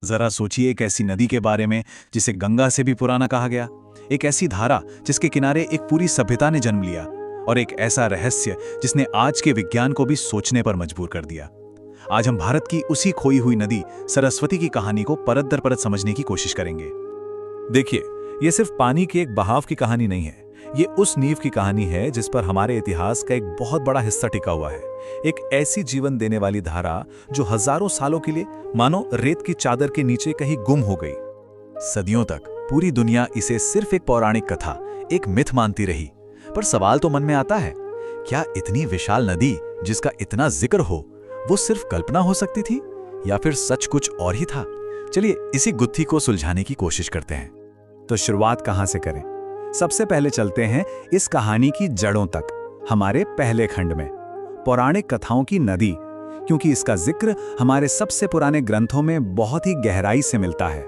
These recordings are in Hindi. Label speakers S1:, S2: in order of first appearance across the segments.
S1: जरा सोचिए एक ऐसी नदी के बारे में जिसे गंगा से भी पुराना कहा गया, एक ऐसी धारा जिसके किनारे एक पूरी सभ्यता ने जन्म लिया, और एक ऐसा रहस्य जिसने आज के विज्ञान को भी सोचने पर मजबूर कर दिया। आज हम भारत की उसी खोई हुई नदी सरस्वती की कहानी को परत दर परत समझने की कोशिश करेंगे।
S2: देखिए, ये सिर्फ पानी के एक बहाव की कहानी नहीं है, ये उस नींव की कहानी है जिस पर हमारे इतिहास का एक बहुत बड़ा हिस्सा टिका हुआ है। एक ऐसी जीवन देने वाली धारा जो हजारों सालों के लिए मानो रेत की चादर के नीचे कहीं गुम हो गई।
S1: सदियों तक पूरी दुनिया इसे सिर्फ एक पौराणिक कथा, एक मिथ मानती रही। पर सवाल तो मन में आता है, क्या इतनी विशाल नदी जिसका इतना जिक्र हो, वो सिर्फ कल्पना हो सकती थी या फिर सच कुछ और ही था? चलिए इसी गुत्थी को सुलझाने की कोशिश करते हैं।
S2: तो शुरुआत कहां से करें? सबसे पहले चलते हैं इस कहानी की जड़ों तक, हमारे पहले खंड में, पौराणिक कथाओं की नदी, क्योंकि इसका जिक्र हमारे सबसे पुराने ग्रंथों में बहुत ही गहराई से मिलता है।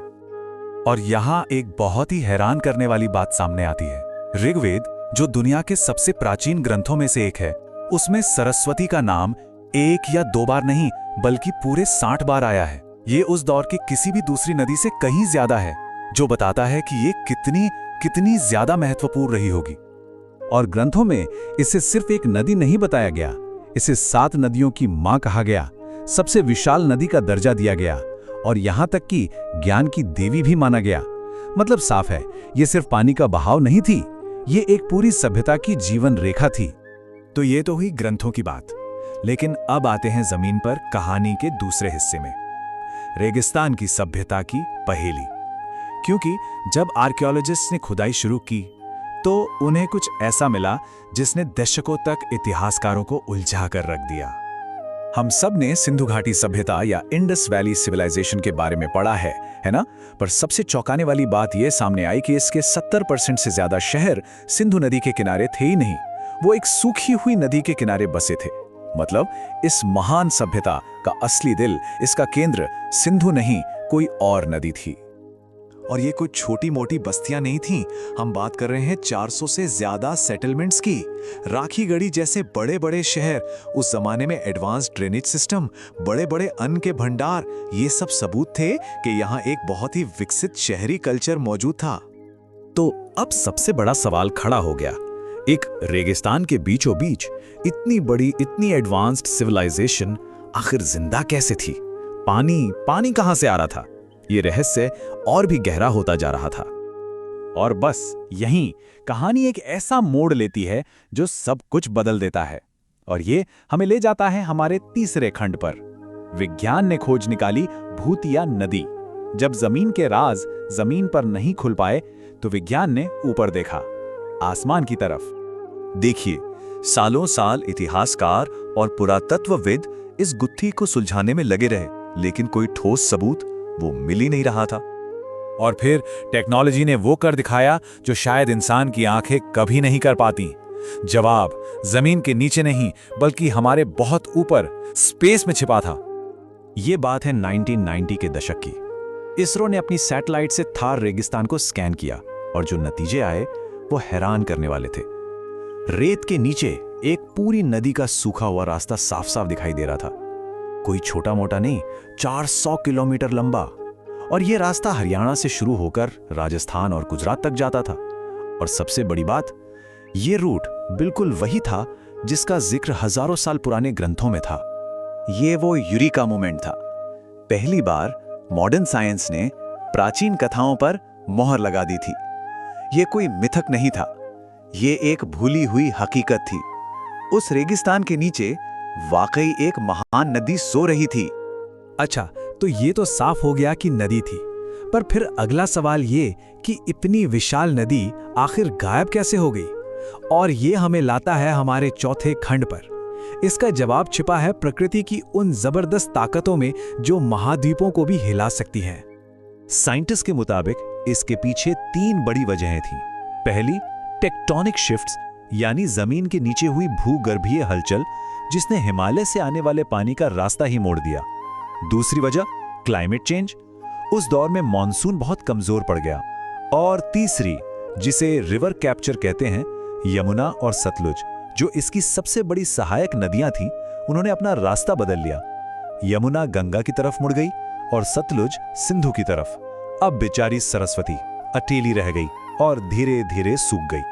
S2: और यहाँ एक बहुत ही हैरान करने वाली बात सामने आती है। ऋग्वेद, जो दुनिया के सबसे प्राचीन ग्रंथों में से एक है, उसमें सरस्वती का नाम एक या दो बार नहीं बल्कि पूरे 60 बार आया है। ये उस दौर की किसी भी दूसरी नदी से कहीं ज्यादा है, जो बताता है कि ये कितनी ज्यादा महत्वपूर्ण रही होगी। और ग्रंथों में इसे सिर्फ एक नदी नहीं बताया गया, इसे 7 नदियों की मां कहा गया, सबसे विशाल नदी का दर्जा दिया गया, और यहां तक कि ज्ञान की देवी भी माना गया। मतलब साफ है, ये सिर्फ पानी का बहाव नहीं थी, ये एक पूरी सभ्यता की जीवन रेखा थी।
S1: तो ये तो हुई ग्रंथों की बात, लेकिन अब आते हैं जमीन पर कहानी के दूसरे हिस्से में, रेगिस्तान की सभ्यता की पहेली। क्योंकि जब आर्कियोलॉजिस्ट ने खुदाई शुरू की तो उन्हें कुछ ऐसा मिला जिसने दशकों तक इतिहासकारों को उलझा कर रख दिया। हम सब ने सिंधु घाटी सभ्यता या इंडस वैली सिविलाइजेशन के बारे में पढ़ा है ना? पर सबसे चौंकाने वाली बात यह सामने आई कि इसके 70% से ज्यादा शहर सिंधु नदी के किनारे थे ही नहीं, वो एक सूखी हुई नदी के किनारे बसे थे। मतलब इस महान सभ्यता का असली दिल, इसका केंद्र सिंधु नहीं कोई और नदी थी। और ये कोई छोटी मोटी बस्तियां नहीं थीं, हम बात कर रहे हैं 400 से ज्यादा सेटलमेंट्स की। राखी गढ़ी जैसे बड़े बड़े शहर, उस जमाने में एडवांस ड्रेनेज सिस्टम, बड़े बड़े अन्न के भंडार, ये सब सबूत थे कि यहाँ एक बहुत ही विकसित शहरी कल्चर मौजूद था।
S2: तो अब सबसे बड़ा सवाल खड़ा हो गया, एक रेगिस्तान के बीचों बीच इतनी बड़ी, इतनी एडवांस्ड सिविलाइजेशन आखिर जिंदा कैसे थी? पानी कहां से आ रहा था? ये रहस्य और भी गहरा होता जा रहा था। और बस यहीं कहानी एक ऐसा मोड़ लेती है जो सब कुछ बदल देता है, और ये हमें ले जाता है हमारे तीसरे खंड पर। विज्ञान ने खोज निकाली भूतिया नदी। जब जमीन के राज जमीन पर नहीं खुल पाए तो विज्ञान ने ऊपर देखा, आसमान की तरफ।
S3: देखिए, सालों साल इतिहासकार और पुरातत्वविद इस गुत्थी को सुलझाने में लगे रहे, लेकिन कोई ठोस सबूत वो मिल ही नहीं रहा था।
S2: और फिर टेक्नोलॉजी ने वो कर दिखाया जो शायद इंसान की आंखें कभी नहीं कर पाती। जवाब जमीन के नीचे नहीं बल्कि हमारे बहुत ऊपर स्पेस में छिपा था।
S1: ये बात है 1990 के दशक की। इसरो ने अपनी सैटेलाइट से थार रेगिस्तान को स्कैन किया, और जो नतीजे आए वो हैरान करने वाले थे। रेत के नीचे एक पूरी नदी का सूखा हुआ रास्ता साफ साफ दिखाई दे रहा था। कोई छोटा मोटा नहीं, 400 किलोमीटर लंबा। और यह रास्ता हरियाणा से शुरू होकर राजस्थान और गुजरात तक जाता था। और सबसे बड़ी बात, यह रूट बिल्कुल वही था जिसका जिक्र हजारों साल पुराने ग्रंथों में था। यह वो यूरेका मोमेंट था। पहली बार मॉडर्न साइंस ने प्राचीन कथाओं पर मोहर लगा दी थी। यह कोई मिथक नहीं था, यह एक भूली हुई हकीकत थी। उस रेगिस्तान के नीचे वाकई एक महान नदी सो रही थी।
S2: अच्छा, तो ये तो साफ हो गया कि नदी थी, पर फिर अगला सवाल ये कि इतनी विशाल नदी आखिर गायब कैसे हो गई? और ये हमें लाता है हमारे चौथे खंड पर। इसका जवाब छिपा है प्रकृति की उन जबरदस्त ताकतों में जो महाद्वीपों को भी हिला सकती हैं।
S3: साइंटिस्ट के मुताबिक इसके पीछे 3 बड़ी वजहें थीं। पहली, टेक्टोनिक शिफ्ट्स, यानी जमीन के नीचे हुई भूगर्भीय हलचल जिसने हिमालय से आने वाले पानी का रास्ता ही मोड़ दिया। दूसरी वजह, क्लाइमेट चेंज, उस दौर में मॉनसून बहुत कमजोर पड़ गया। और तीसरी, जिसे रिवर कैप्चर कहते हैं, यमुना और सतलुज, जो इसकी सबसे बड़ी सहायक नदियां थीं, उन्होंने अपना रास्ता बदल लिया। यमुना गंगा की तरफ मुड़ गई और सतलुज सिंधु की तरफ। अब बेचारी सरस्वती अकेली रह गई और धीरे धीरे सूख गई।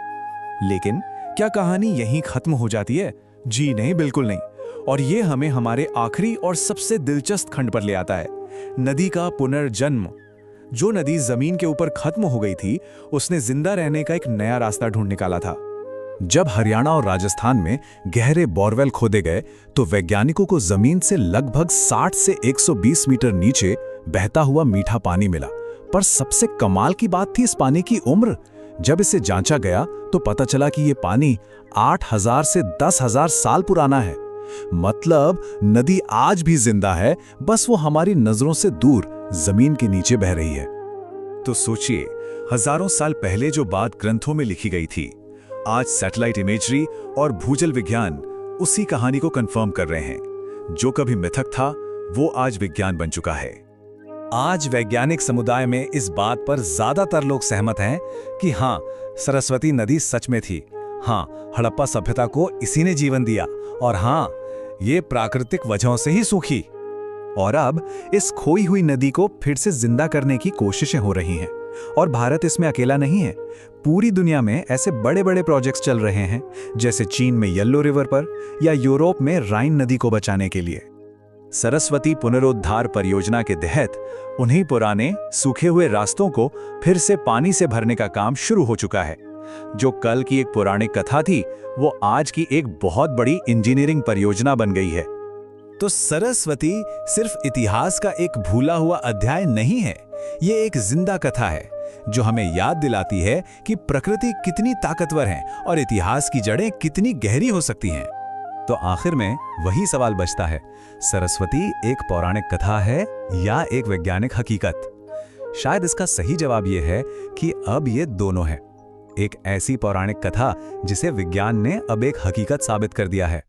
S2: लेकिन क्या कहानी यहीं खत्म हो जाती है? जी नहीं, बिल्कुल नहीं। और ये हमें हमारे आखिरी और सबसे दिलचस्प खंड पर ले आता है, नदी का पुनर्जन्म। जो नदी जमीन के ऊपर खत्म हो गई थी, उसने जिंदा रहने का एक नया रास्ता ढूंढ निकाला था। जब हरियाणा और राजस्थान में गहरे बोरवेल खोदे गए तो वैज्ञानिकों को जमीन से लगभग 60 से 120 मीटर नीचे बहता हुआ मीठा पानी मिला। पर सबसे कमाल की बात थी इस पानी की उम्र। जब इसे जांचा गया तो पता चला कि ये पानी 8000 से 10,000 साल पुराना है। मतलब नदी आज भी जिंदा है, बस वो हमारी नजरों से दूर जमीन के नीचे बह रही है।
S1: तो सोचिए, हजारों साल पहले जो बात ग्रंथों में लिखी गई थी, आज सैटेलाइट इमेजरी और भूजल विज्ञान उसी कहानी को कंफर्म कर रहे हैं। जो कभी मिथक था, वो आज विज्ञान बन चुका है।
S2: आज वैज्ञानिक समुदाय में इस बात पर ज्यादातर लोग सहमत हैं कि हाँ, सरस्वती नदी सच में थी। हाँ, हड़प्पा सभ्यता को इसी ने जीवन दिया। और हाँ, ये प्राकृतिक वजहों से ही सूखी। और अब इस खोई हुई नदी को फिर से जिंदा करने की कोशिशें हो रही हैं। और भारत इसमें अकेला नहीं है। पूरी दुनिया में ऐसे बड़े बड़े प्रोजेक्ट्स चल रहे हैं, जैसे चीन में येलो रिवर पर या यूरोप में राइन नदी को बचाने के लिए।
S1: सरस्वती पुनरुद्धार परियोजना के तहत उन्हीं पुराने सूखे हुए रास्तों को फिर से पानी से भरने का काम शुरू हो चुका है। जो कल की एक पौराणिक कथा थी, वो आज की एक बहुत बड़ी इंजीनियरिंग परियोजना बन गई है।
S2: तो सरस्वती सिर्फ इतिहास का एक भूला हुआ अध्याय नहीं है, ये एक जिंदा कथा है जो हमें याद दिलाती है कि प्रकृति कितनी ताकतवर है और इतिहास की जड़ें कितनी गहरी हो सकती हैं। तो आखिर में वही सवाल बचता है, सरस्वती एक पौराणिक कथा है या एक वैज्ञानिक हकीकत? शायद इसका सही जवाब यह है कि अब ये दोनों है। एक ऐसी पौराणिक कथा जिसे विज्ञान ने अब एक हकीकत साबित कर दिया है।